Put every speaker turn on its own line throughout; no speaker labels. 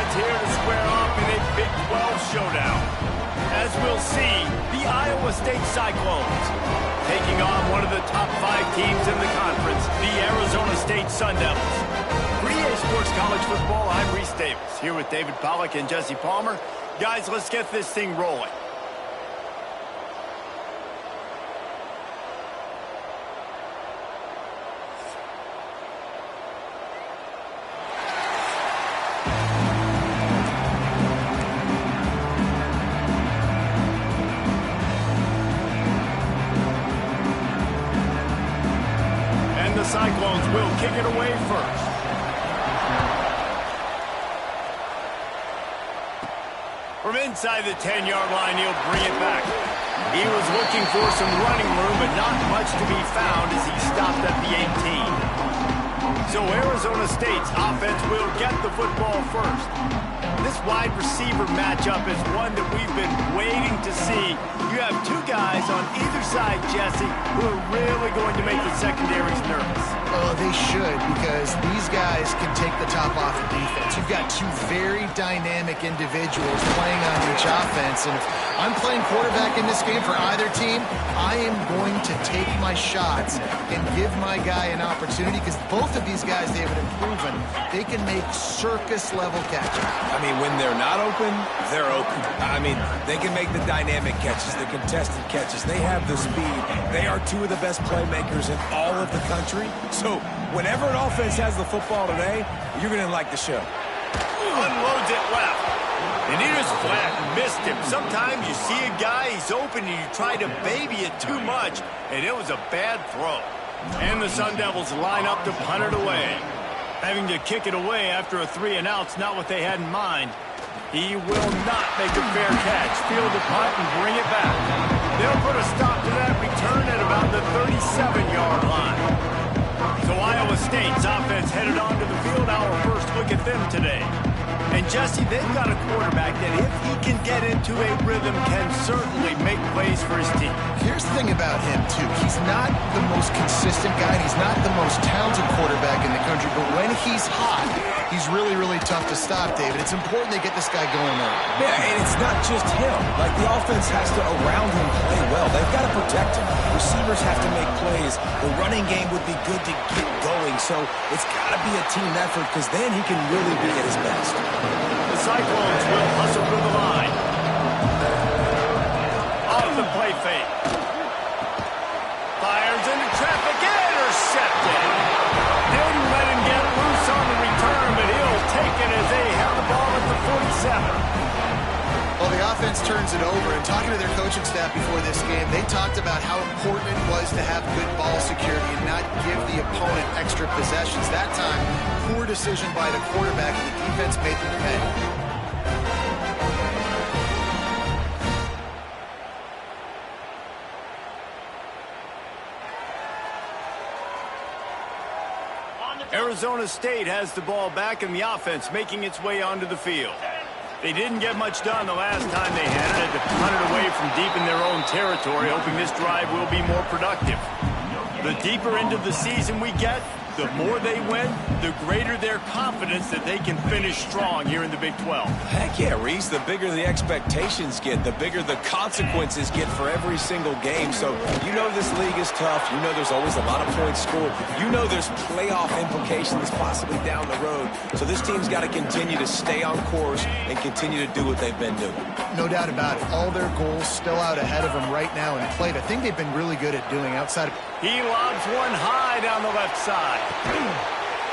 sides here to square off in a Big 12 showdown. As we'll see, the Iowa State Cyclones taking on one of the top 5 teams in the conference, the Arizona State Sun Devils. For EA Sports College Football, I'm Reese Davis, here with David Pollack and Jesse Palmer. Guys, let's get this thing rolling. The Cyclones will kick it away first. From inside the 10-yard line, he'll bring it back. He was looking for some running room, but not much to be found as he stopped at the 18. So Arizona State's offense will get the football first. This wide receiver matchup is one that we've been waiting to see. You have 2 guys on either side, Jesse, who are really going to make the secondaries nervous.
Oh, they should, because these guys can take the top off the defense. You've got 2 very dynamic individuals playing on each offense, and if I'm playing quarterback in this game for either team, I am going to take my shots and give my guy an opportunity, because both of these guys, they have proven they can make circus-level catches.
I mean, when they're not open, they're open. I mean, they can make the dynamic catches, the contested catches. They have the speed. They are 2 of the best playmakers in all of the country. So whenever an offense has the football today, you're going to like the show.
Unloads it left. And he just flat missed him. Sometimes you see a guy, he's open, and you try to baby it too much, and it was a bad throw. And the Sun Devils line up to punt it away. Having to kick it away after a 3-and-out's not what they had in mind. He will not make a fair catch. Field the punt and bring it back. They'll put a stop to that return at about the 37-yard line. So Iowa State's offense headed onto the field. Our first look at them today. And Jesse, they've got a quarterback that if he can get into a rhythm can certainly make plays for his team.
Here's the thing about him, too. He's not the most consistent guy, and he's not the most talented quarterback in the country, but when he's hot, he's really, really tough to stop, David. It's important they get this guy going there.
Yeah, and it's not just him. Like, the offense has to, around him, play well. They've got to protect him. Receivers have to make plays. The running game would be good to get going, so it's got to be a team effort, because then he can really be at his best.
The Cyclones will hustle to the line. Off the play fake. Fires into traffic, intercepted. Didn't let him get loose on the return, but he'll take it as they have the ball at the 47.
Well, the offense turns it over, and talking to their coaching staff before this game, they talked about how important it was to have good ball security and not give the opponent extra possessions. That time, poor decision by the quarterback, and the defense made them pay.
Arizona State has the ball back, and the offense making its way onto the field. They didn't get much done the last time they had it. Had to punt it away from deep in their own territory, hoping this drive will be more productive. The deeper into the season we get, the more they win, the greater their confidence that they can finish strong here in the Big 12.
Heck yeah, Reese. The bigger the expectations get, the bigger the consequences get for every single game. So you know this league is tough. You know there's always a lot of points scored. You know there's playoff implications possibly down the road. So this team's got to continue to stay on course and continue to do what they've been doing.
No doubt about it. All their goals still out ahead of them right now in play. The thing they've been really good at doing outside of...
He lobs one high down the left side.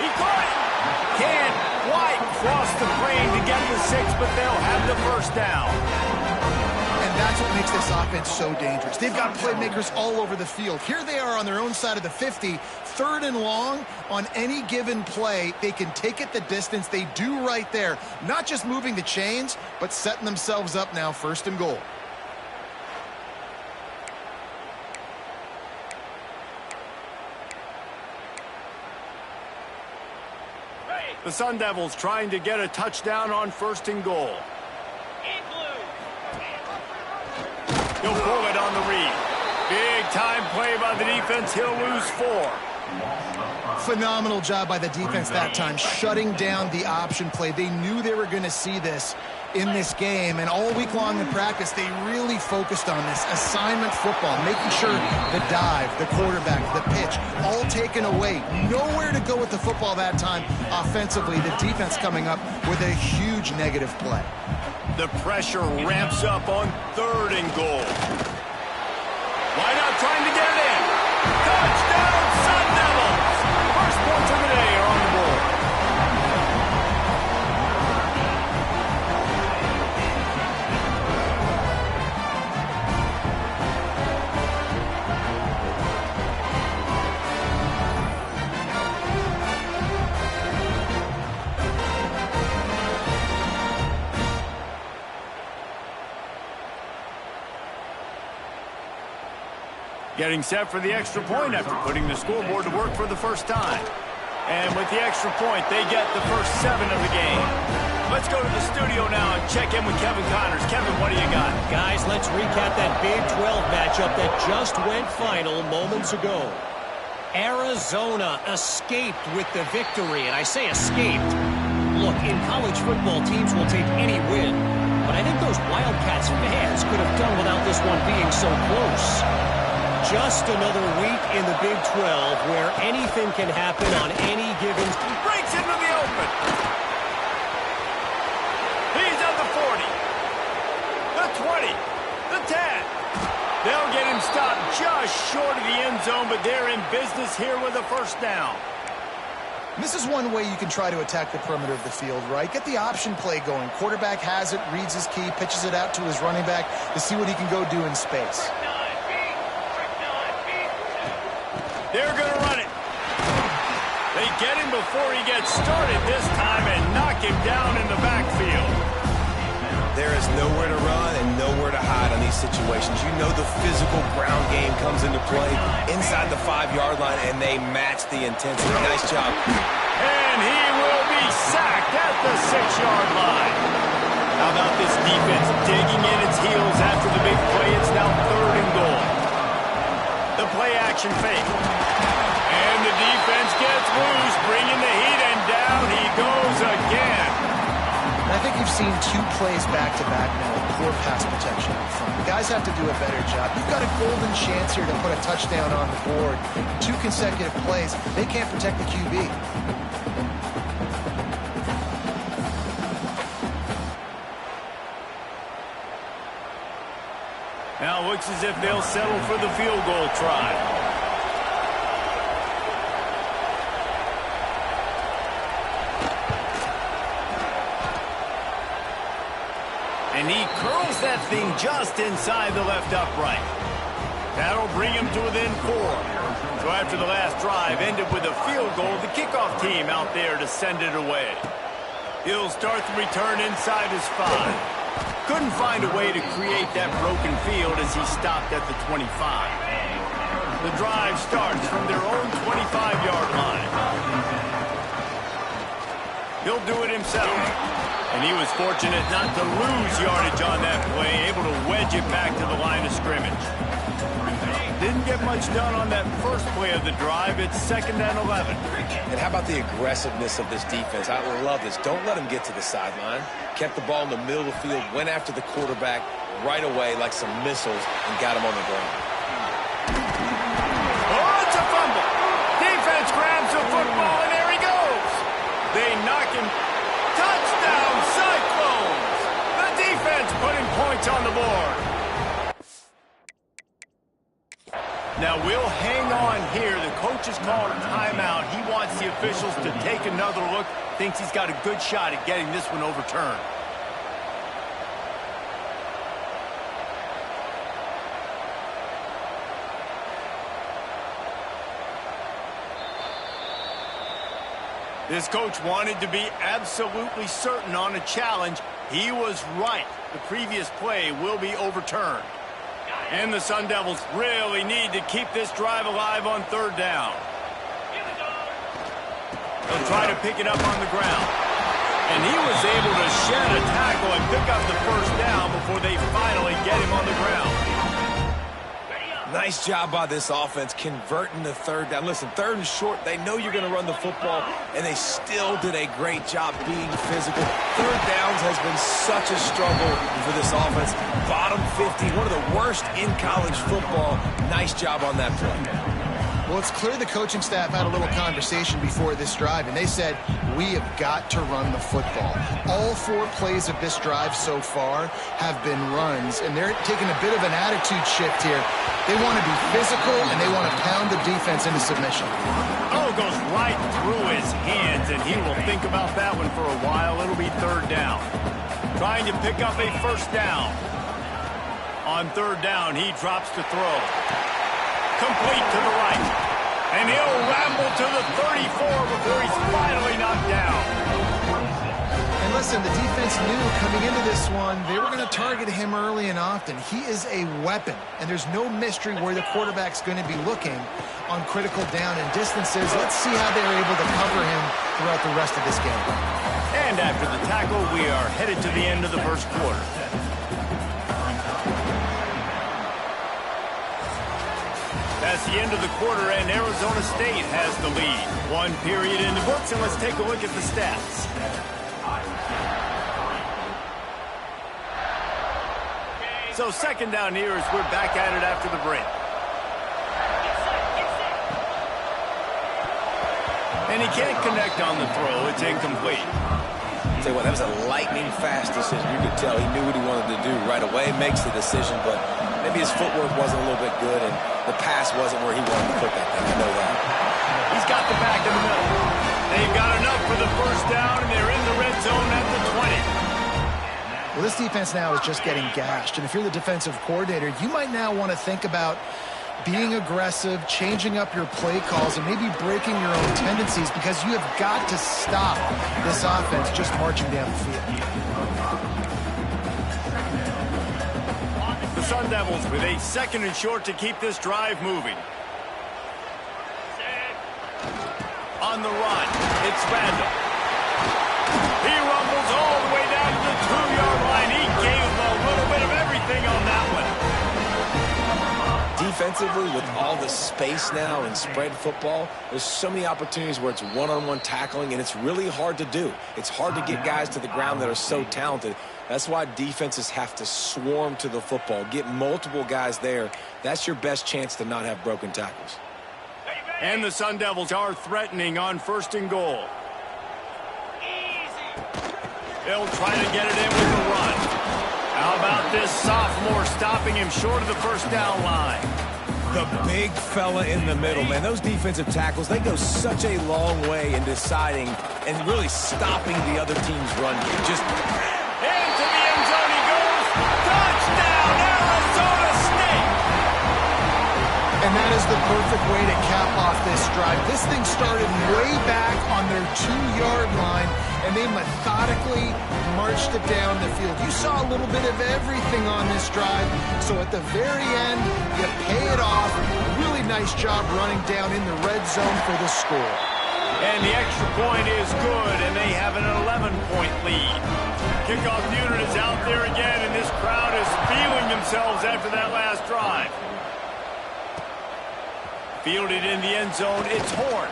He caught it. Can't quite cross the plane to get the 6, but they'll have the first down.
And that's what makes this offense so dangerous. They've got playmakers all over the field. Here they are on their own side of the 50, 3rd and long. On any given play, they can take it the distance. They do right there. Not just moving the chains, but setting themselves up now 1st and goal.
The Sun Devils trying to get a touchdown on 1st and goal. He'll pull it on the read. Big time play by the defense. He'll lose 4.
Phenomenal job by the defense that time, shutting down the option play. They knew they were going to see this in this game, and all week long in practice, they really focused on this assignment football, making sure the dive, the quarterback, the pitch, all taken away. Nowhere to go with the football that time offensively. The defense coming up with a huge negative play.
The pressure ramps up on 3rd and goal. Why not trying to get it in? Touchdown, Sun Devils! First points of the day are on the board. Getting set for the extra point after putting the scoreboard to work for the first time. And with the extra point, they get the first 7 of the game. Let's go to the studio now and check in with Kevin Connors. Kevin, what do you got?
Guys, let's recap that Big 12 matchup that just went final moments ago. Arizona escaped with the victory, and I say escaped. Look, in college football, teams will take any win, but I think those Wildcats fans could have done without this one being so close. Just another week in the Big 12 where anything can happen on any given...
Breaks into the open. He's at the 40. The 20. The 10. They'll get him stopped just short of the end zone, but they're in business here with a first down.
This is one way you can try to attack the perimeter of the field, right? Get the option play going. Quarterback has it, reads his key, pitches it out to his running back to see what he can go do in space.
They're going to run it. They get him before he gets started this time and knock him down in the backfield.
There is nowhere to run and nowhere to hide on these situations. You know the physical ground game comes into play inside the 5-yard line, and they match the intensity. Nice job.
And he will be sacked at the 6-yard line. How about this defense digging in its heels after the big play? It's now 3rd and goal. The play-action fake. And the defense gets loose, bringing the heat, and down he goes again.
I think you've seen 2 plays back-to-back now with poor pass protection up front. The guys have to do a better job. You've got a golden chance here to put a touchdown on the board. 2 consecutive plays. They can't protect the QB.
Now it looks as if they'll settle for the field goal try. And he curls that thing just inside the left upright. That'll bring him to within 4. So after the last drive ended with a field goal, the kickoff team out there to send it away. He'll start the return inside his 5. Couldn't find a way to create that broken field as he stopped at the 25. The drive starts from their own 25-yard line. He'll do it himself. And he was fortunate not to lose yardage on that play, able to wedge it back to the line of scrimmage. Didn't get much done on that first play of the drive. It's 2nd and 11.
And how about the aggressiveness of this defense? I love this. Don't let them get to the sideline. Kept the ball in the middle of the field, went after the quarterback right away like some missiles, and got him on the ground.
Oh, it's a fumble. Defense grabs the football, and there he goes. They knock him. Touchdown, Cyclones. The defense putting points on the board. Now, we'll hang on here. The coach has called a timeout. He wants the officials to take another look. Thinks he's got a good shot at getting this one overturned. This coach wanted to be absolutely certain on a challenge. He was right. The previous play will be overturned. And the Sun Devils really need to keep this drive alive on 3rd down. They'll try to pick it up on the ground. And he was able to shed a tackle and pick up the first down before they finally get him on the ground.
Nice job by this offense converting the third down. Listen, third and short, they know you're going to run the football, and they still did a great job being physical. Third downs has been such a struggle for this offense. Bottom 50, one of the worst in college football. Nice job on that play.
Well, it's clear the coaching staff had a little conversation before this drive, and they said, we have got to run the football. All 4 plays of this drive so far have been runs, and they're taking a bit of an attitude shift here. They want to be physical, and they want to pound the defense into submission.
Oh, goes right through his hands, and he will think about that one for a while. It'll be third down. Trying to pick up a first down. On third down, he drops to throw. Complete to the right. And he'll ramble to the 34 before he's finally knocked down.
And listen, the defense knew coming into this one, they were going to target him early and often. He is a weapon, and there's no mystery where the quarterback's going to be looking on critical down and distances. Let's see how they're able to cover him throughout the rest of this game.
And after the tackle, we are headed to the end of the first quarter. That's the end of the quarter, and Arizona State has the lead. 1 period in the books, and let's take a look at the stats. So second down here as we're back at it after the break. And he can't connect on the throw. It's incomplete.
I'll tell you what, that was a lightning-fast decision. You could tell he knew what he wanted to do right away. Makes the decision, but maybe his footwork wasn't a little bit good, and the pass wasn't where he wanted to put that thing. I know that.
He's got the back in the middle. They've got enough for the first down, and they're in the red zone at the 20.
Well, this defense now is just getting gashed, and if you're the defensive coordinator, you might now want to think about being aggressive, changing up your play calls, and maybe breaking your own tendencies, because you have got to stop this offense just marching down the field.
The Sun Devils with a second and short to keep this drive moving. On the run, it's Randall. He rumbles all the way down to the 2-yard line. He gave a little bit of everything on that one.
Defensively, with all the space now and spread football, there's so many opportunities where it's one-on-one tackling, and it's really hard to do. It's hard to get guys to the ground that are so talented. That's why defenses have to swarm to the football, get multiple guys there. That's your best chance to not have broken tackles.
And the Sun Devils are threatening on first and goal. They'll try to get it in with the run. How about this sophomore stopping him short of the first down line?
The big fella in the middle, man. Those defensive tackles, they go such a long way in deciding and really stopping the other team's run game. Just
into the end zone he goes. Touchdown, Arizona State!
And that is the perfect way to cap off this drive. This thing started way back on their 2-yard line, and they methodically marched it down the field. You saw a little bit of everything on this drive, so at the very end, you pay it off. Really nice job running down in the red zone for the score.
And the extra point is good, and they have an 11-point lead. Kickoff unit is out there again, and this crowd is feeling themselves after that last drive. Fielded in the end zone, it's Horn.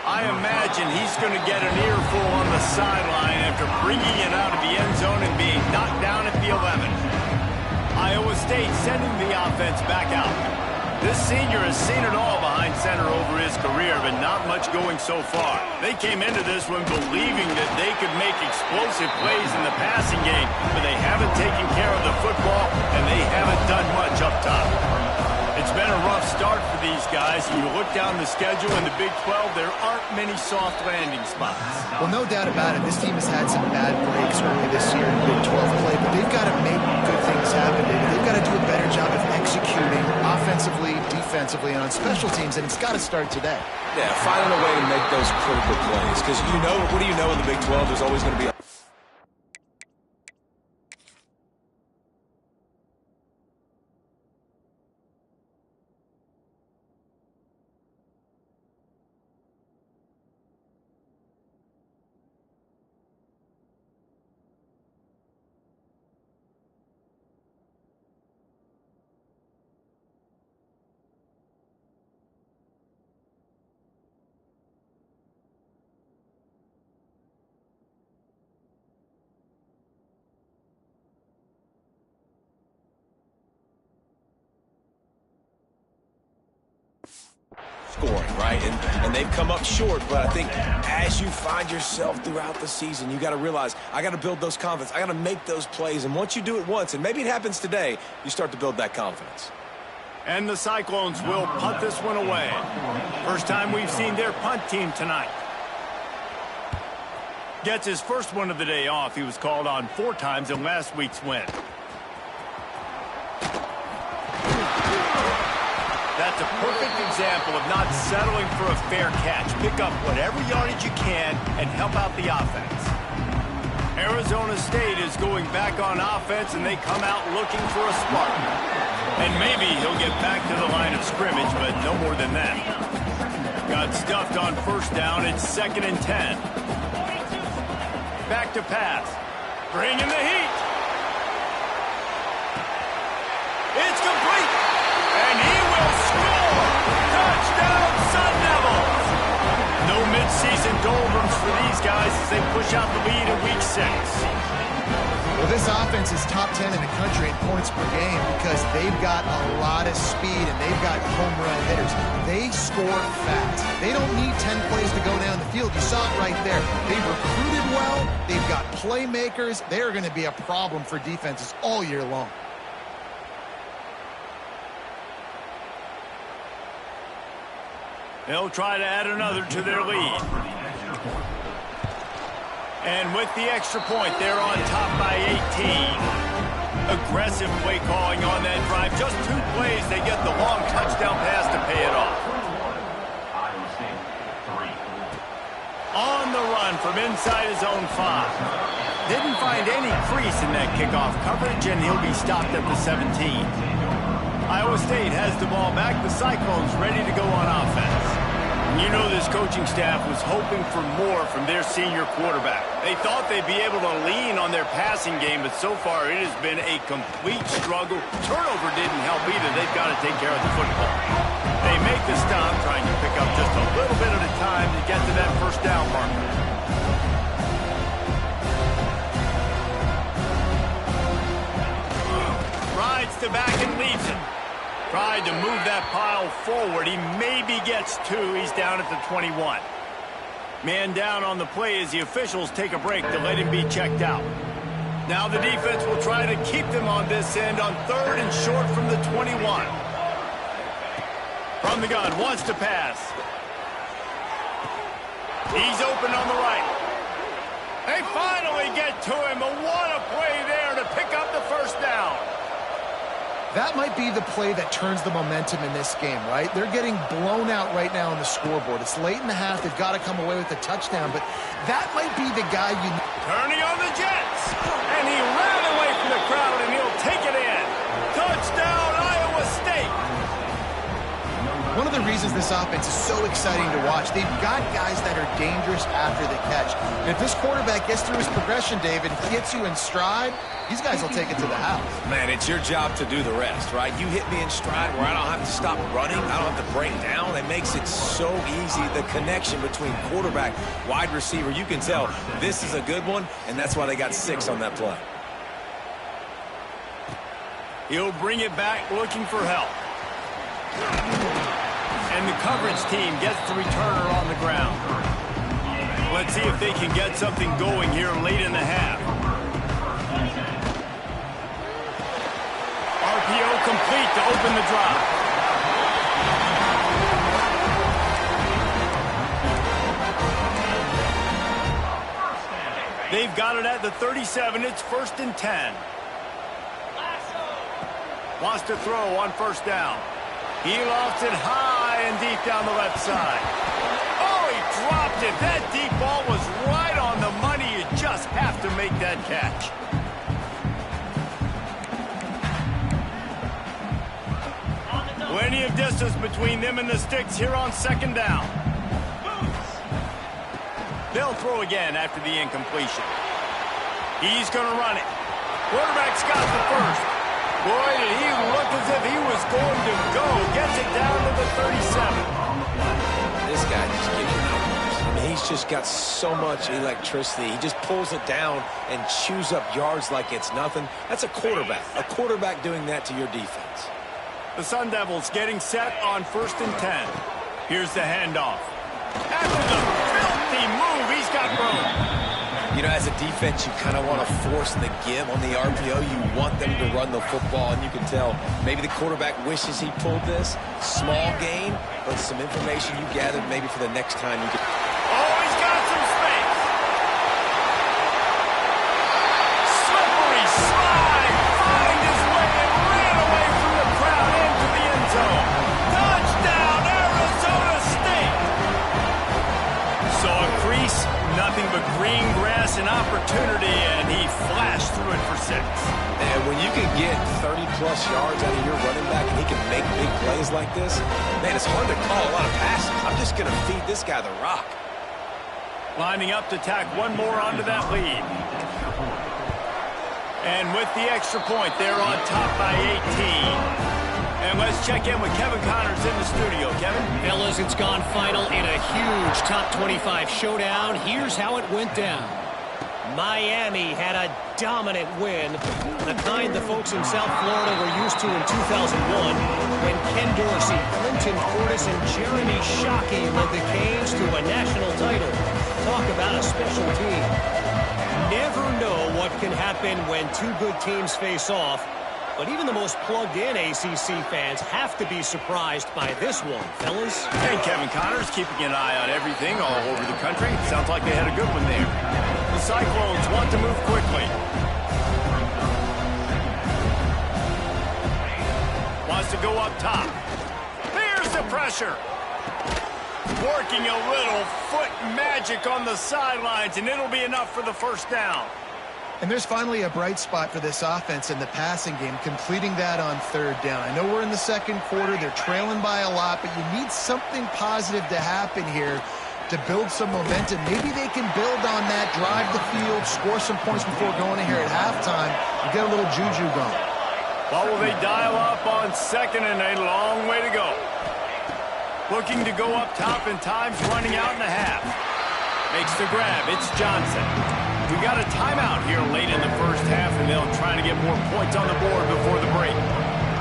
I imagine he's going to get an earful on the sideline after bringing it out of the end zone and being knocked down at the 11. Iowa State sending the offense back out. This senior has seen it all behind center over his career, but not much going so far. They came into this one believing that they could make explosive plays in the passing game, but they haven't taken care of the football, and they haven't done much up top. It's been a rough start for these guys. You look down the schedule in the Big 12, there aren't many soft landing spots.
Well, no doubt about it. This team has had some bad breaks early this year in Big 12 play, but they've got to make good things happen. They've got to do a better job of executing offensively, defensively, and on special teams, and it's got to start today.
yeah, finding a way to make those critical plays. Because what do you know in the Big 12? There's always going to be a scoring, right? And they've come up short, but I think as you find yourself throughout the season, you got to realize, I got to build those confidence. I got to make those plays, and once you do it once, and maybe it happens today, you start to build that confidence.
And the Cyclones will punt this one away. First time we've seen their punt team tonight. Gets his first one of the day off. He was called on 4 times in last week's win. That's a perfect example of not settling for a fair catch. Pick up whatever yardage you can and help out the offense. Arizona State is going back on offense, and they come out looking for a spark. And maybe he'll get back to the line of scrimmage, but no more than that. Got stuffed on first down. It's 2nd and 10. Back to pass. Bringing the heat. It's complete. And he will score. Touchdown, Sun Devils. No midseason doldrums for these guys as they push out the lead in Week 6.
Well, this offense is top 10 in the country in points per game because they've got a lot of speed and they've got home run hitters. They score fast. They don't need 10 plays to go down the field. You saw it right there. They've recruited well. They've got playmakers. They are going to be a problem for defenses all year long.
They'll try to add another to their lead. And with the extra point, they're on top by 18. Aggressive play calling on that drive. Just 2 plays, they get the long touchdown pass to pay it off. On the run from inside his own 5. Didn't find any crease in that kickoff coverage, and he'll be stopped at the 17. Iowa State has the ball back. The Cyclones ready to go on offense. You know this coaching staff was hoping for more from their senior quarterback. They thought they'd be able to lean on their passing game, but so far it has been a complete struggle. Turnover didn't help either. They've got to take care of the football. They make the stop, trying to pick up just a little bit at a time to get to that first down marker. Rides to back and leaves it. Tried to move that pile forward. He maybe gets 2. He's down at the 21. Man down on the play as the officials take a break to let him be checked out. Now the defense will try to keep them on this end on 3rd and short from the 21. From the gun, wants to pass. He's open on the right. They finally get to him, but what a play there to pick up the first down.
That might be the play that turns the momentum in this game, right? They're getting blown out right now on the scoreboard. It's late in the half. They've got to come away with a touchdown, but that might be the guy you need.
Turning on the Jets. And he ran away from the crowd, and he'll take it in. Touchdown, Iowa State.
One of the reasons this offense is so exciting to watch, they've got guys that are dangerous after the catch. And if this quarterback gets through his progression, David, gets you in stride, these guys will take it to the house.
Man, it's your job to do the rest, right? You hit me in stride where I don't have to stop running. I don't have to break down. It makes it so easy. The connection between quarterback, wide receiver, you can tell this is a good one, and that's why they got 6 on that play.
He'll bring it back looking for help. And the coverage team gets the returner on the ground. Let's see if they can get something going here late in the half. RPO complete to open the drive. They've got it at the 37. It's 1st and 10. Wants to throw on first down. He lofts it high and deep down the left side. Oh, he dropped it. That deep ball was right on the money. You just have to make that catch. Plenty of distance between them and the sticks here on 2nd down. They'll throw again after the incompletion. He's going to run it. Quarterback's got the first. Boy, did he look as if he was going to go. Gets it down to the 37.
This guy just gives you numbers. I mean, he's just got so much electricity. He just pulls it down and chews up yards like it's nothing. That's a quarterback. A quarterback doing that to your defense.
The Sun Devils getting set on 1st and 10. Here's the handoff. After the filthy move, he's got room.
You know, as a defense, you kind of want to force the give on the RPO. You want them to run the football, and you can tell maybe the quarterback wishes he pulled this. Small gain, but some information you gathered maybe for the next time you get.
Oh, he's got some space. Slippery slide. Find his way and ran away from the crowd into the end zone. Touchdown, Arizona State. Saw a crease, nothing but green grass and opportunity, and he flashed through it for 6.
And when you can get 30-plus yards out of your running back and he can make big plays like this, man, it's hard to call a lot of passes. I'm just going to feed this guy the rock.
Lining up to tack one more onto that lead. And with the extra point, they're on top by 18. And let's check in with Kevin Connors in the studio. Kevin?
Fellas, it's gone final in a huge top 25 showdown. Here's how it went down. Miami had a dominant win, the kind the folks in South Florida were used to in 2001 when Ken Dorsey, Clinton Portis, and Jeremy Shockey led the Canes to a national title. Talk about a special team. Never know what can happen when two good teams face off, but even the most plugged-in ACC fans have to be surprised by this one, fellas.
Hey, Kevin Connors, keeping an eye on everything all over the country. Sounds like they had a good one there. The Cyclones want to move quickly. Wants to go up top. There's the pressure. Working a little foot magic on the sidelines, and it'll be enough for the first down.
And there's finally a bright spot for this offense in the passing game, completing that on 3rd down. I know we're in the 2nd quarter. They're trailing by a lot, but you need something positive to happen here to build some momentum. Maybe they can build on that, drive the field, score some points before going in here at halftime, and get a little juju going.
What will they dial up on 2nd and a long way to go? Looking to go up top, and time's running out in the half. Makes the grab. It's Johnson. We got a timeout here late in the first half, and they'll try to get more points on the board before the break.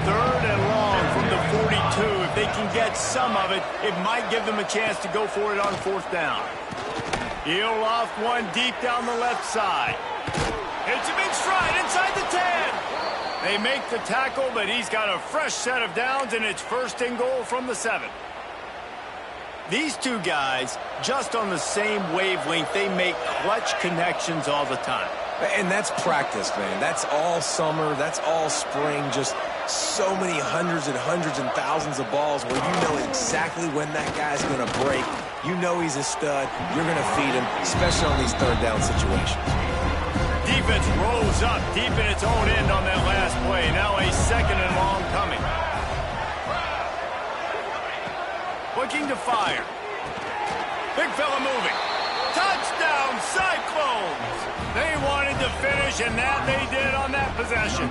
3rd and long from the 42. If they can get some of it, it might give them a chance to go for it on 4th down. He'll loft one deep down the left side. It's a big stride inside the 10. They make the tackle, but he's got a fresh set of downs, and it's 1st and goal from the 7. These two guys, just on the same wavelength, they make clutch connections all the time.
And that's practice, man. That's all summer. That's all spring. Just so many hundreds and thousands of balls where you know exactly when that guy's going to break. You know he's a stud. You're going to feed him, especially on these 3rd down situations.
Defense rolls up deep in its own end on that last play. Now a 2nd and long coming. Looking to fire. Big fella moving. Touchdown, Cyclones! They wanted to finish, and that they did on that possession.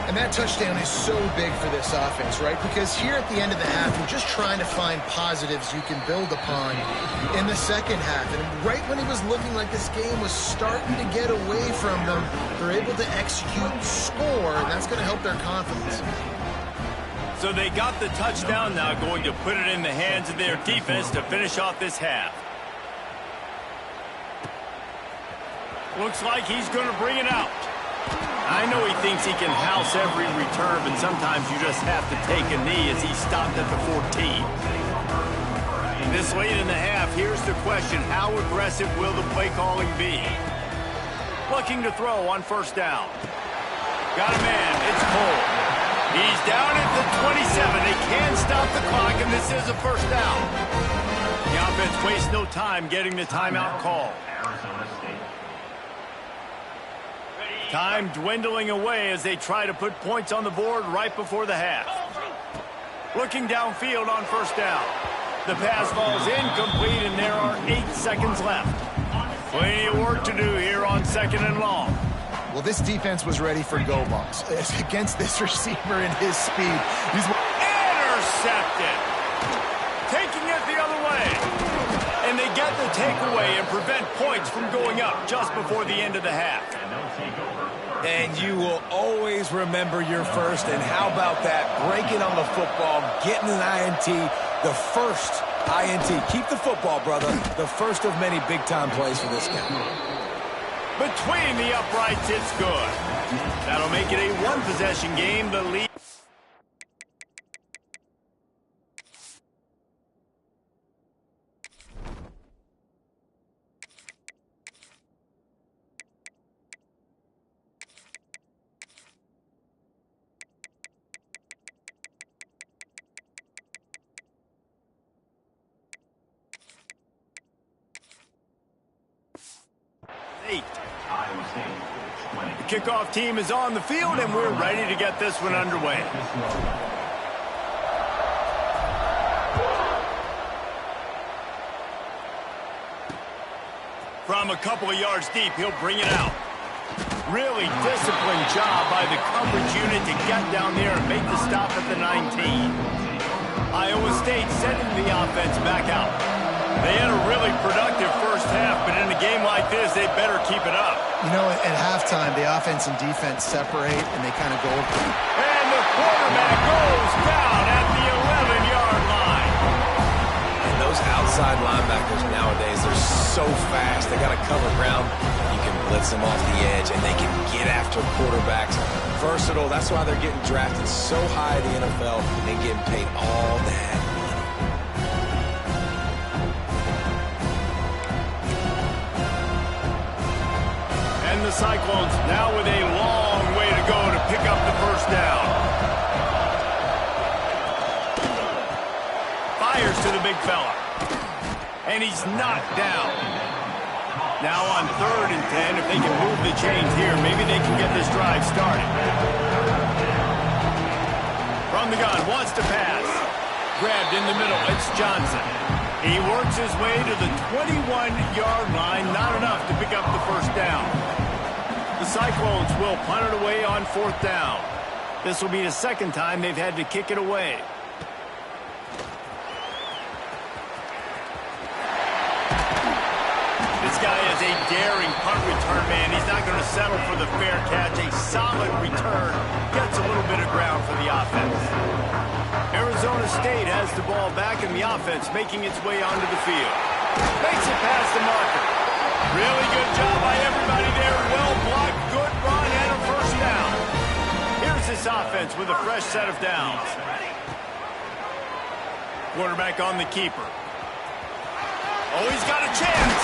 And that touchdown is so big for this offense, right? Because here at the end of the half, you're just trying to find positives you can build upon in the 2nd half. And right when it was looking like this game was starting to get away from them, they're able to execute, score, and that's going to help their confidence.
So they got the touchdown, now going to put it in the hands of their defense to finish off this half. Looks like he's going to bring it out. I know he thinks he can house every return, but sometimes you just have to take a knee as he stopped at the 14. This late in the half, here's the question: how aggressive will the play calling be? Looking to throw on 1st down. Got a man. It's Cole. He's down at the 27. They can stop the clock, and this is a 1st down. The offense wastes no time getting the timeout call. Time dwindling away as they try to put points on the board right before the half. Looking downfield on 1st down. The pass falls incomplete, and there are 8 seconds left. Plenty of work to do here on 2nd and long.
Well, this defense was ready for go balls against this receiver and his speed. He's
intercepted. Taking it the other way. And they get the takeaway and prevent points from going up just before the end of the half.
And you will always remember your first. And how about that? Breaking on the football, getting an INT, The first INT. Keep the football, brother. The first of many big-time plays for this guy.
Between the uprights, it's good. That'll make it a one-possession game. The lead. The kickoff team is on the field, and we're ready to get this one underway. From a couple of yards deep, he'll bring it out. Really disciplined job by the coverage unit to get down there and make the stop at the 19. Iowa State sending the offense back out. They had a really productive first half, but in a game like this, they better keep it up.
You know, at halftime, the offense and defense separate, and they kind of go.
And the quarterback goes down at the 11-yard line.
And those outside linebackers nowadays, they're so fast. They got to cover ground. You can blitz them off the edge, and they can get after quarterbacks. Versatile. That's why they're getting drafted so high in the NFL and getting paid all that.
The Cyclones now with a long way to go to pick up the first down. Fires to the big fella. And he's knocked down. Now on 3rd and 10, if they can move the chains here, maybe they can get this drive started. From the gun, wants to pass. Grabbed in the middle, it's Johnson. He works his way to the 21-yard line, not enough to pick up the first down. The Cyclones will punt it away on 4th down. This will be the second time they've had to kick it away. This guy is a daring punt return man. He's not going to settle for the fair catch. A solid return gets a little bit of ground for the offense. Arizona State has the ball back in the offense, making its way onto the field. Makes it past the marker. Really good job by everybody there. Well blocked, good run, and a first down. Here's this offense with a fresh set of downs. Quarterback on the keeper. Oh, he's got a chance.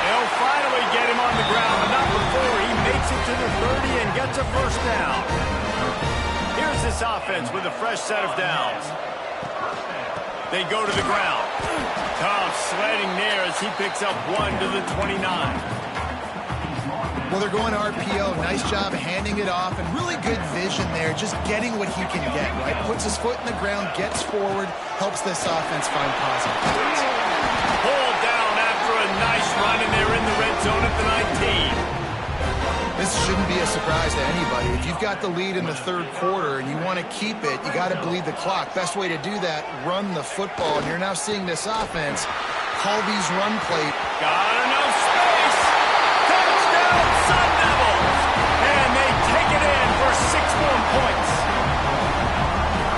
They'll finally get him on the ground, but not before he makes it to the 30 and gets a first down. Here's this offense with a fresh set of downs. They go to the ground. Tough sledding there as he picks up 1 to the 29.
Well, they're going RPO. Nice job handing it off, and really good vision there, just getting what he can get, right? Puts his foot in the ground, gets forward, helps this offense find positive points.
Pulled down after a nice run, and they're in the red zone at the 19.
This shouldn't be a surprise to anybody. If you've got the lead in the 3rd quarter and you want to keep it, you got to bleed the clock. Best way to do that, run the football. And you're now seeing this offense call these run play.
Got enough space. Touchdown, Sun Devils. And they take it in for 6 more points.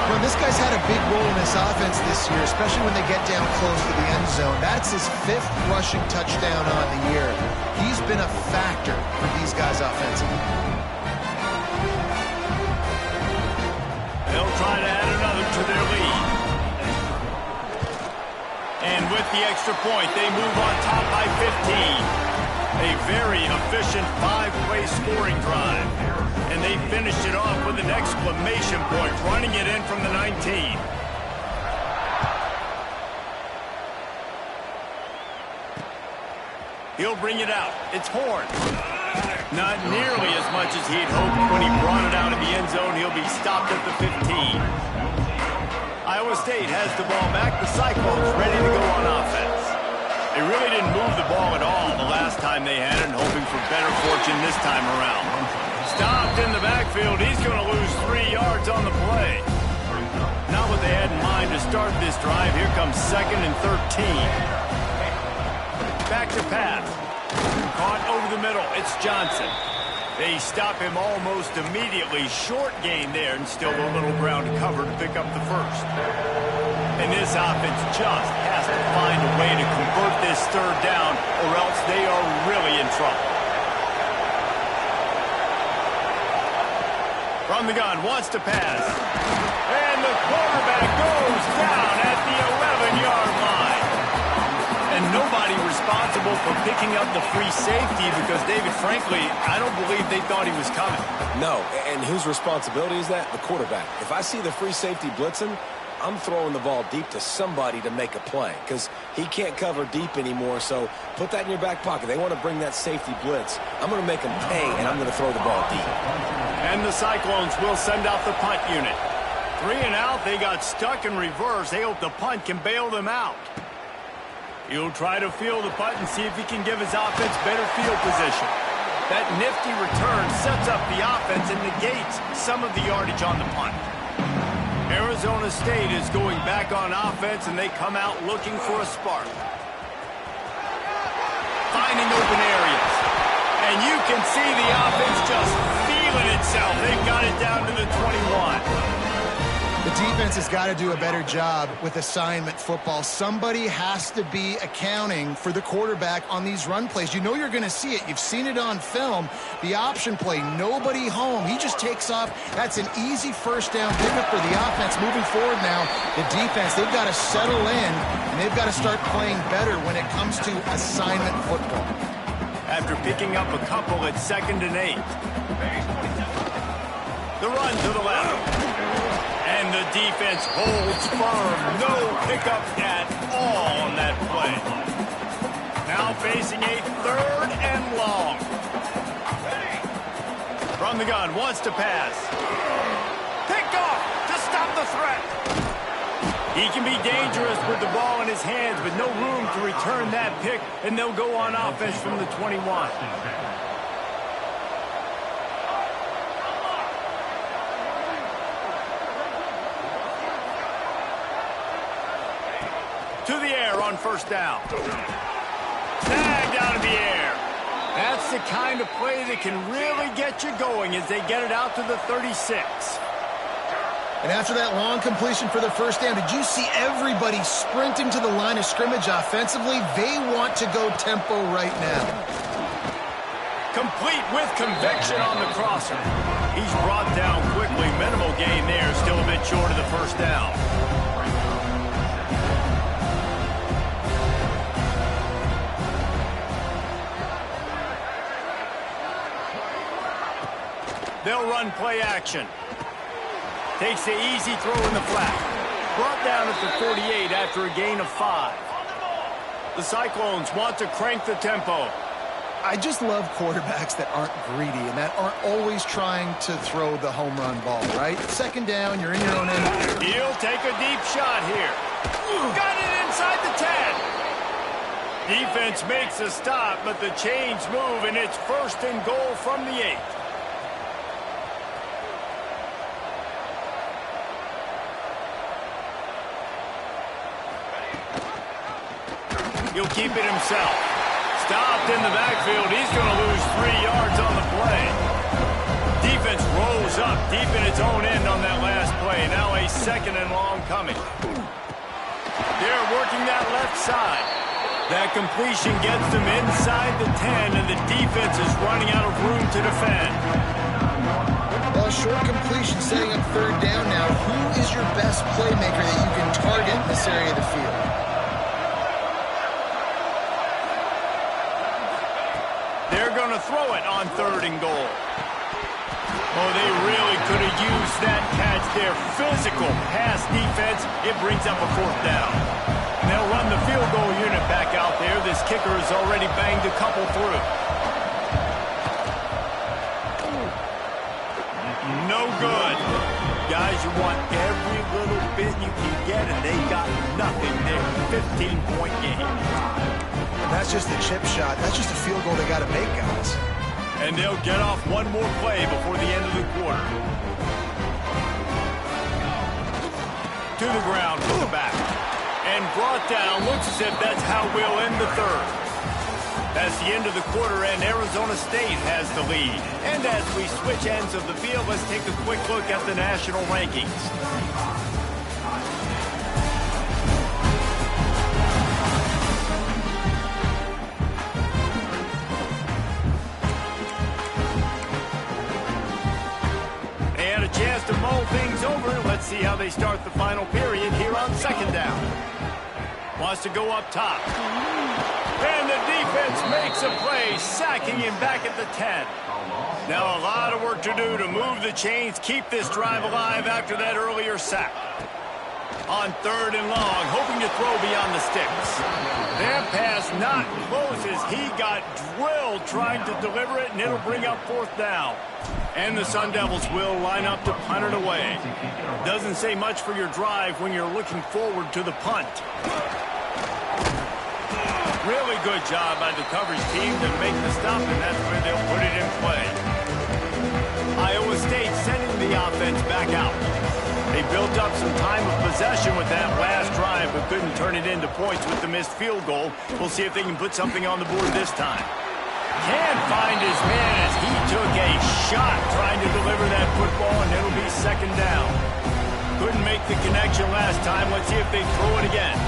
Well, this guy's had a big role in this offense this year, especially when they get down close to the end zone. That's his 5th rushing touchdown on the year. He's been a factor for these guys offensively.
They'll try to add another to their lead. And with the extra point, they move on top by 15. A very efficient 5-play scoring drive. And they finished it off with an exclamation point, running it in from the 19. He'll bring it out. It's Horn. Not nearly as much as he'd hoped when he brought it out of the end zone. He'll be stopped at the 15. Iowa State has the ball back. The Cyclones ready to go on offense. They really didn't move the ball at all the last time they had it, and hoping for better fortune this time around. Stopped in the backfield. He's going to lose 3 yards on the play. Not what they had in mind to start this drive. Here comes 2nd and 13. Back to pass. Caught over the middle. It's Johnson. They stop him almost immediately. Short gain there, and still a little ground to cover to pick up the first. And this offense just has to find a way to convert this third down, or else they are really in trouble. From the gun, wants to pass. And the quarterback goes down at the 11-yard line. And nobody responsible for picking up the free safety because, David, frankly, I don't believe they thought he was coming.
No, and whose responsibility is that? The quarterback. If I see the free safety blitzing, I'm throwing the ball deep to somebody to make a play because he can't cover deep anymore, so put that in your back pocket. They want to bring that safety blitz. I'm going to make them pay, and I'm going to throw the ball deep.
And the Cyclones will send out the punt unit. 3 and out, they got stuck in reverse. They hope the punt can bail them out. He'll try to field the punt and see if he can give his offense better field position. That nifty return sets up the offense and negates some of the yardage on the punt. Arizona State is going back on offense, and they come out looking for a spark. Finding open areas. And you can see the offense just feeling itself. They've got it down to the 21.
The defense has got to do a better job with assignment football. Somebody has to be accounting for the quarterback on these run plays. You know you're going to see it. You've seen it on film. The option play, nobody home. He just takes off. That's an easy first down pickup for the offense. Moving forward now, the defense, they've got to settle in, and they've got to start playing better when it comes to assignment football.
After picking up a couple at 2nd and 8. The run to the left. And the defense holds firm. No pickup at all on that play. Now facing a 3rd and long. From the gun, wants to pass. Picked off to stop the threat. He can be dangerous with the ball in his hands, but no room to return that pick, and they'll go on offense from the 21. To the air on first down. Tagged out of the air. That's the kind of play that can really get you going as they get it out to the 36.
And after that long completion for the first down, did you see everybody sprinting to the line of scrimmage offensively? They want to go tempo right now.
Complete with conviction on the crosser. He's brought down quickly. Minimal gain there. Still a bit short of the first down. They'll run play action. Takes the easy throw in the flat. Brought down at the 48 after a gain of 5. The Cyclones want to crank the tempo.
I just love quarterbacks that aren't greedy and that aren't always trying to throw the home run ball, right? 2nd down, you're in your own end.
He'll take a deep shot here. Got it inside the 10. Defense makes a stop, but the chains move, and it's 1st and goal from the 8. He'll keep it himself. Stopped in the backfield. He's going to lose 3 yards on the play. Defense rolls up deep in its own end on that last play. Now a 2nd and long coming. They're working that left side. That completion gets them inside the 10, and the defense is running out of room to defend.
Well, short completion setting up 3rd down now. Who is your best playmaker that you can target in this area of the field?
They're going to throw it on 3rd and goal. Oh, they really could have used that catch there. Physical pass defense. It brings up a 4th down. And they'll run the field goal unit back out there. This kicker has already banged a couple through. No good. Guys, you want every little bit you can get, and they got nothing there. 15-point game.
That's just a chip shot. That's just a field goal they got to make, guys.
And they'll get off one more play before the end of the quarter. To the ground, to the back. And brought down. Looks as if that's how we'll end the 3rd. That's the end of the quarter, and Arizona State has the lead. And as we switch ends of the field, let's take a quick look at the national rankings. Let's see how they start the final period here on second down. Wants to go up top. And the defense makes a play, sacking him back at the 10. Now a lot of work to do to move the chains, keep this drive alive after that earlier sack. On third and long, hoping to throw beyond the sticks. That pass not close as he got drilled trying to deliver it, and it'll bring up fourth down. And the Sun Devils will line up to punt it away. Doesn't say much for your drive when you're looking forward to the punt. Really good job by the coverage team to make the stop, and that's where they'll put it in play. Iowa State sending the offense back out. They built up some time of possession with that last drive, but couldn't turn it into points with the missed field goal. We'll see if they can put something on the board this time. Can't find his man as he took a shot trying to deliver that football, and it'll be second down. Couldn't make the connection last time. Let's see if they throw it again.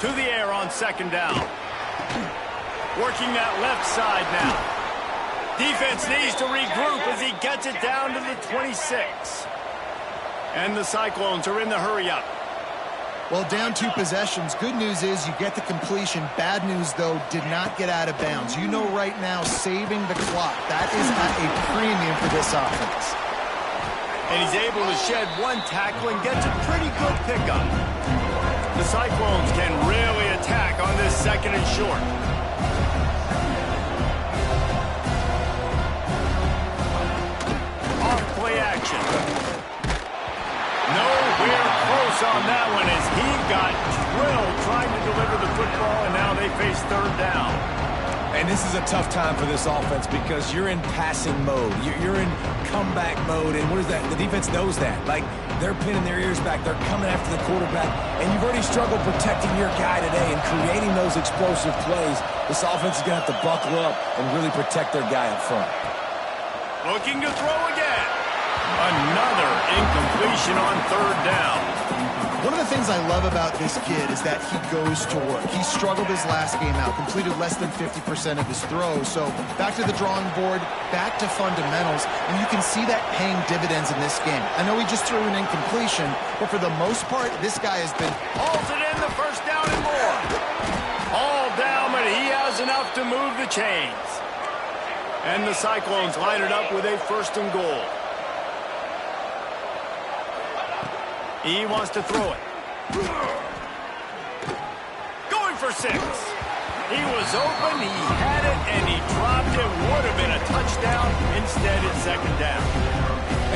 To the air on second down. Working that left side now. Defense needs to regroup as he gets it down to the 26. And the Cyclones are in the hurry-up.
Well, down 2 possessions. Good news is you get the completion. Bad news, though, did not get out of bounds. You know right now, saving the clock. That is at a premium for this offense.
And he's able to shed one tackle and gets a pretty good pickup. The Cyclones can really attack on this second and short. Off-play action. Nowhere close on that one as he got drilled trying to deliver the football, and now they face third down.
And this is a tough time for this offense because you're in passing mode. You're in comeback mode, and what is that? The defense knows that. Like, they're pinning their ears back. They're coming after the quarterback, and you've already struggled protecting your guy today and creating those explosive plays. This offense is going to have to buckle up and really protect their guy up front.
Looking to throw again. Another incompletion on third down.
One of the things I love about this kid is that he goes to work. He struggled his last game out, completed less than 50% of his throws. So back to the drawing board, back to fundamentals, and you can see that paying dividends in this game. I know he just threw an incompletion, but for the most part, this guy has been...
Hauls it in, the first down and more. All down, but he has enough to move the chains. And the Cyclones line it up with a first and goal. He wants to throw it. Going for 6. He was open, he had it, and he dropped it. Would have been a touchdown. Instead, it's second down.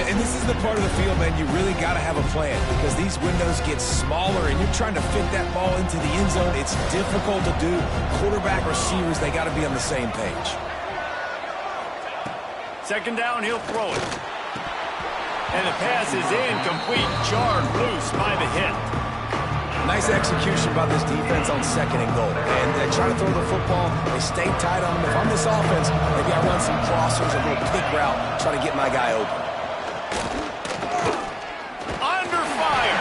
And this is the part of the field, man, you really got to have a plan because these windows get smaller and you're trying to fit that ball into the end zone. It's difficult to do. Quarterback, receivers, they got to be on the same page.
Second down, he'll throw it. And the pass is incomplete, jarred loose by the hit.
Nice execution by this defense on second and goal. And they try to throw the football. They stay tight on them. If I'm this offense, maybe I run some crossers, a little pick route, try to get my guy open.
Under fire.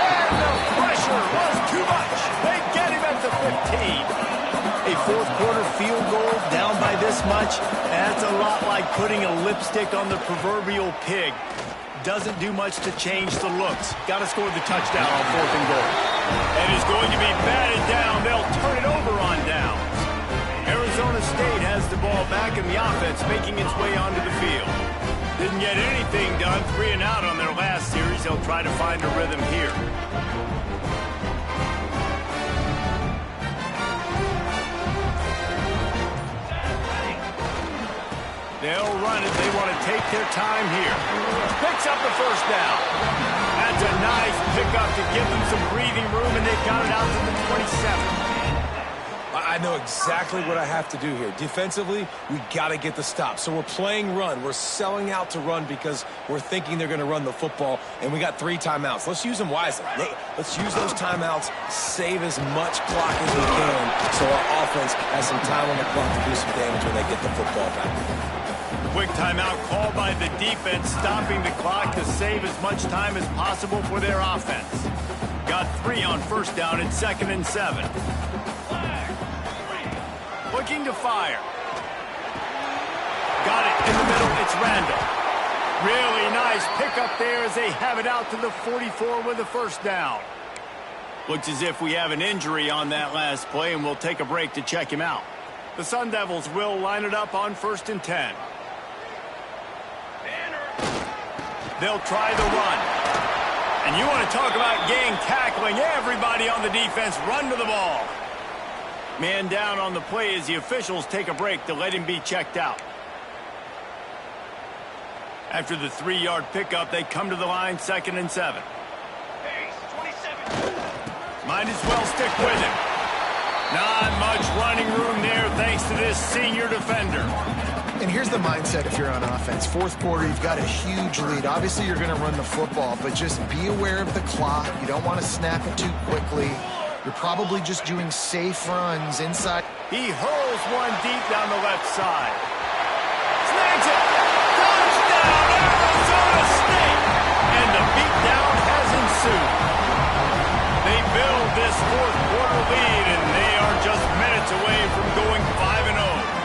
And the pressure was too much. They get him at the 15. A fourth quarter field goal down by this much, that's a lot like putting a lipstick on the proverbial pig. Doesn't do much to change the looks. Got to score the touchdown on fourth and goal. And is going to be batted down. They'll turn it over on downs. Arizona State has the ball back in the offense, making its way onto the field. Didn't get anything done, 3 and out on their last series. They'll try to find a rhythm here. They'll run it. They want to take their time here. Picks up the first down. That's a nice pickup to give them some breathing room, and they've got it out to the 27.
I know exactly what I have to do here. Defensively, we got to get the stop. So we're playing run. We're selling out to run because we're thinking they're going to run the football, and we got 3 timeouts. Let's use them wisely. Let's use those timeouts, save as much clock as we can so our offense has some time on the clock to do some damage when they get the football back.
Quick timeout called by the defense, stopping the clock to save as much time as possible for their offense. Got 3 on first down and second and 7. Looking to fire. Got it in the middle. It's Randall. Really nice pickup there as they have it out to the 44 with a first down. Looks as if we have an injury on that last play, and we'll take a break to check him out. The Sun Devils will line it up on 1st and 10. They'll try the run. And you want to talk about gang tackling. Everybody on the defense run to the ball. Man down on the play as the officials take a break to let him be checked out. After the 3-yard pickup, they come to the line, 2nd and 7. Might as well stick with him. Not much running room there thanks to this senior defender.
And here's the mindset if you're on offense. 4th quarter, you've got a huge lead. Obviously, you're going to run the football, but just be aware of the clock. You don't want to snap it too quickly. You're probably just doing safe runs inside.
He hurls one deep down the left side. Snags it. Touchdown, Arizona State. And the beatdown has ensued. They build this 4th quarter lead, and they are just minutes away from going 5-0.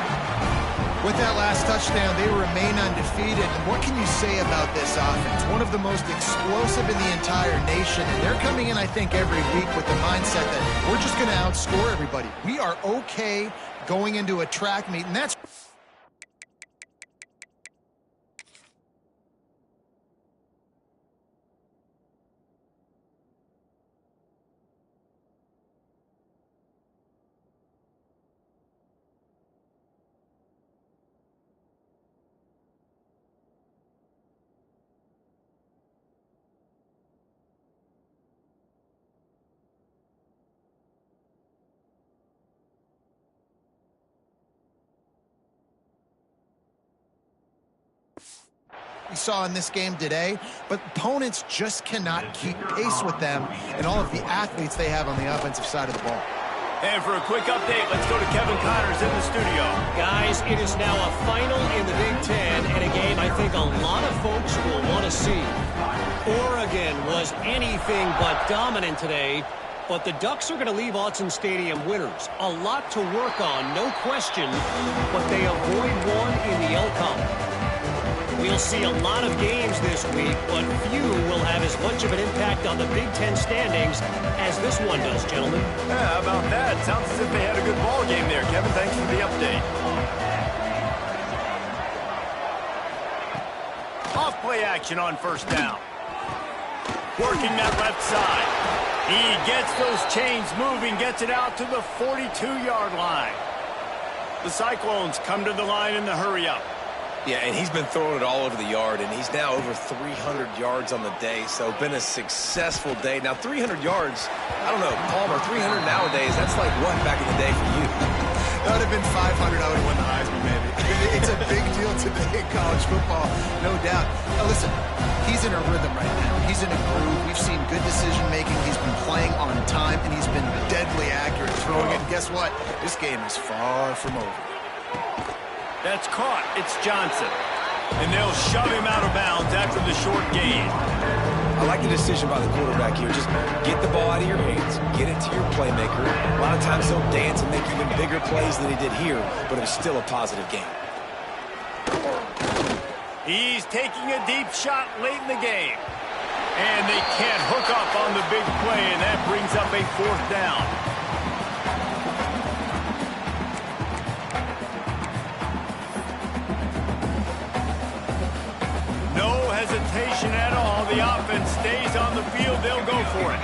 With that last touchdown, they remain undefeated. And what can you say about this offense? One of the most explosive in the entire nation. And they're coming in, I think, every week with the mindset that we're just going to outscore everybody. We are okay going into a track meet, and that's... we saw in this game today, but opponents just cannot keep pace with them and all of the athletes they have on the offensive side of the ball.
And for a quick update, let's go to Kevin Connors in the studio.
Guys, it is now a final in the Big Ten, and a game I think a lot of folks will want to see. Oregon was anything but dominant today, but the Ducks are going to leave Autzen Stadium winners. A lot to work on, no question, but they avoid one in the Elcom. We'll see a lot of games this week, but few will have as much of an impact on the Big Ten standings as this one does, gentlemen.
Yeah, how about that? Sounds as if they had a good ball game there, Kevin. Thanks for the update. Off play action on 1st down. Working that left side. He gets those chains moving, gets it out to the 42-yard line. The Cyclones come to the line in the hurry-up.
Yeah, and he's been throwing it all over the yard, and he's now over 300 yards on the day, so been a successful day. Now, 300 yards, I don't know, Palmer, 300 nowadays, that's like what back in the day for you?
That would have been 500, I would have won the Heisman, maybe. It's a big deal today in college football, no doubt. Now, listen, he's in a rhythm right now. He's in a groove. We've seen good decision-making. He's been playing on time, and he's been deadly accurate throwing it. And guess what? This game is far from over.
That's caught. It's Johnson. And they'll shove him out of bounds after the short gain.
I like the decision by the quarterback here. Just get the ball out of your hands. Get it to your playmaker. A lot of times he'll dance and make even bigger plays than he did here, but it was still a positive game.
He's taking a deep shot late in the game. And they can't hook up on the big play, and that brings up a 4th down. Hesitation at all. The offense stays on the field. They'll go for it.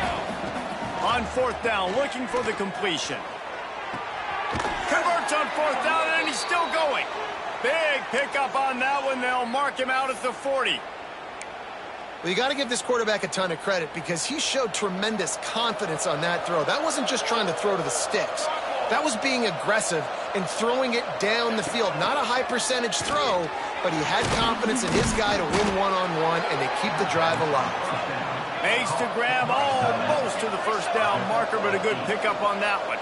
On 4th down, looking for the completion. Converts on 4th down, and he's still going. Big pickup on that one. They'll mark him out at the 40.
Well, you got to give this quarterback a ton of credit because he showed tremendous confidence on that throw. That wasn't just trying to throw to the sticks. That was being aggressive and throwing it down the field. Not a high percentage throw, but he had confidence in his guy to win one-on-one, and they keep the drive alive.
Makes to grab almost to the 1st down marker, but a good pickup on that one.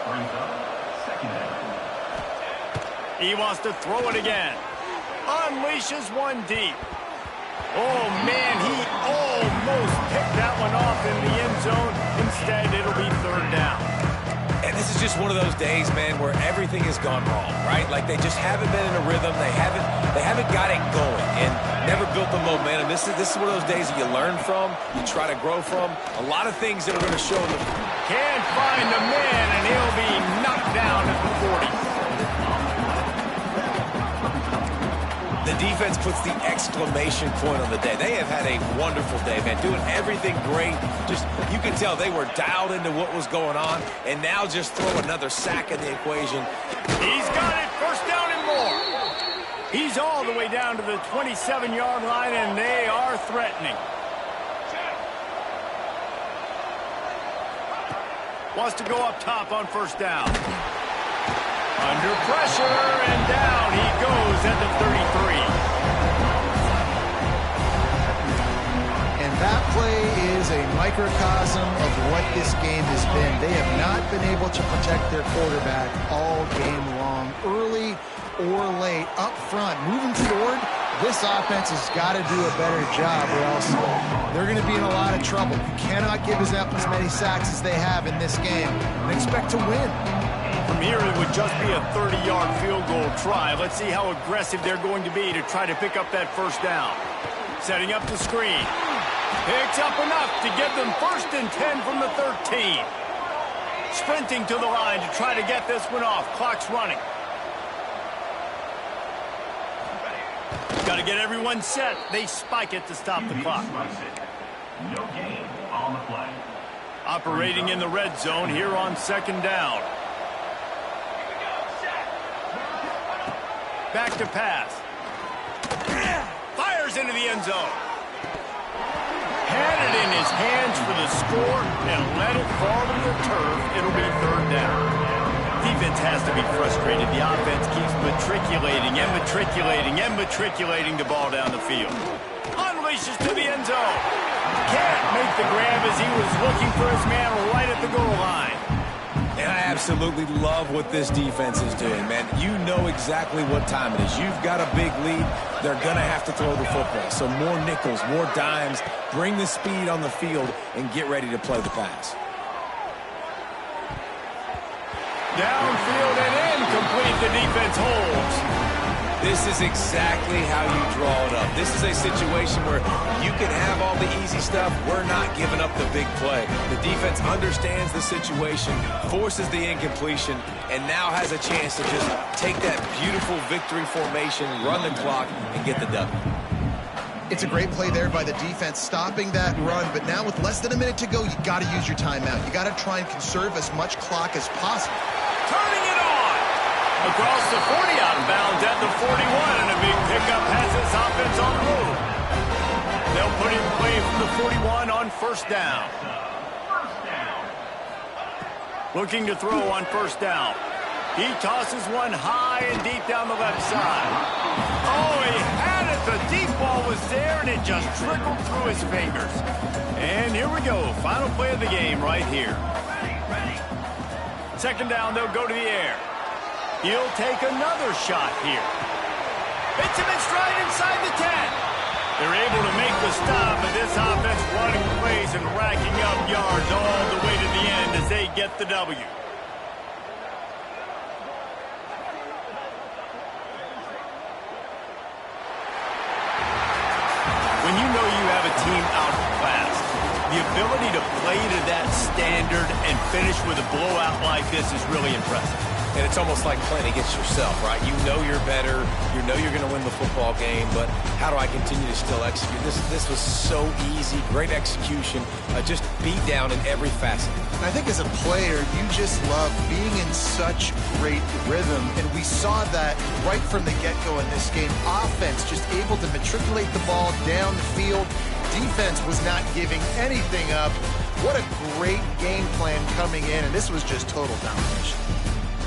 He wants to throw it again. Unleashes one deep. Oh, man, he almost picked that one off in the end zone. Instead, it'll be 3rd down.
And This is just one of those days, man, where everything has gone wrong, right? Like they just haven't been in a rhythm. They haven't got it going and never built the momentum. This is one of those days that you learn from, you try to grow from. A lot of things that are going to show in the...
Can't find the man, and he'll be knocked down at the 40.
The defense puts the exclamation point on the day. They have had a wonderful day, man, doing everything great. Just, you can tell they were dialed into what was going on, and now just throw another sack in the equation.
He's got it, first down and more. He's all the way down to the 27-yard line, and they are threatening. Wants to go up top on first down. Under pressure, and down he goes at the 33.
And that play is a microcosm of what this game has been. They have not been able to protect their quarterback all game long, early or late, up front. Moving forward, this offense has got to do a better job, or else they're going to be in a lot of trouble. You cannot give us up as many sacks as they have in this game and expect to win.
From here, it would just be a 30-yard field goal try. Let's see how aggressive they're going to be to try to pick up that first down. Setting up the screen. Picks up enough to give them 1st and 10 from the 13. Sprinting to the line to try to get this one off. Clock's running. Got to get everyone set. They spike it to stop the clock.
No gain on the play.
Operating in the red zone here on 2nd down. Back to pass. Fires into the end zone. Had it in his hands for the score and let it fall to the turf. It'll be 3rd down. Defense has to be frustrated. The offense keeps matriculating and matriculating and matriculating the ball down the field. Unleashes to the end zone. Can't make the grab as he was looking for his man right at the goal line.
And I absolutely love what this defense is doing, man. You know exactly what time it is. You've got a big lead. They're going to have to throw the football. So more nickels, more dimes, bring the speed on the field, and get ready to play the pass.
Downfield and incomplete. The defense holds.
This is exactly how you draw it up. This is a situation where you can have all the easy stuff. We're not giving up the big play. The defense understands the situation, forces the incompletion, and now has a chance to just take that beautiful victory formation, run the clock, and get the W.
It's a great play there by the defense, stopping that run. But now with less than a minute to go, you got to use your timeout. You got to try and conserve as much clock as possible.
Turning it on. Across the 40, out of bounds at the 41, and a big pickup has this offense on the move. They'll put him away from the 41 on 1st down. Looking to throw on 1st down. He tosses one high and deep down the left side. Oh, he had it. The deep ball was there, and it just trickled through his fingers. And here we go. Final play of the game right here. 2nd down, they'll go to the air. He'll take another shot here. Hits him in stride inside the 10. They're able to make the stop, but this offense running plays and racking up yards all the way to the end as they get the W. When you know you have a team outclassed, the ability to play to that standard and finish with a blowout like this is really impressive.
And it's almost like playing against yourself, right? You know you're better. You know you're going to win the football game, but how do I continue to still execute? This was so easy, great execution, just beat down in every facet.
And I think as a player, you just love being in such great rhythm, and we saw that right from the get-go in this game. Offense just able to matriculate the ball down the field. Defense was not giving anything up. What a great game plan coming in, and this was just total domination.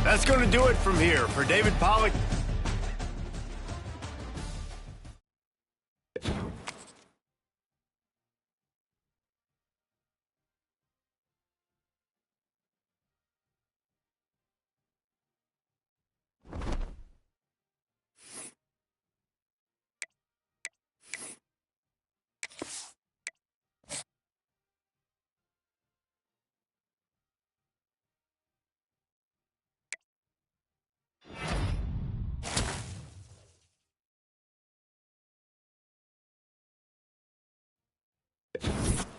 That's going to do it from here. For David Pollack,
it.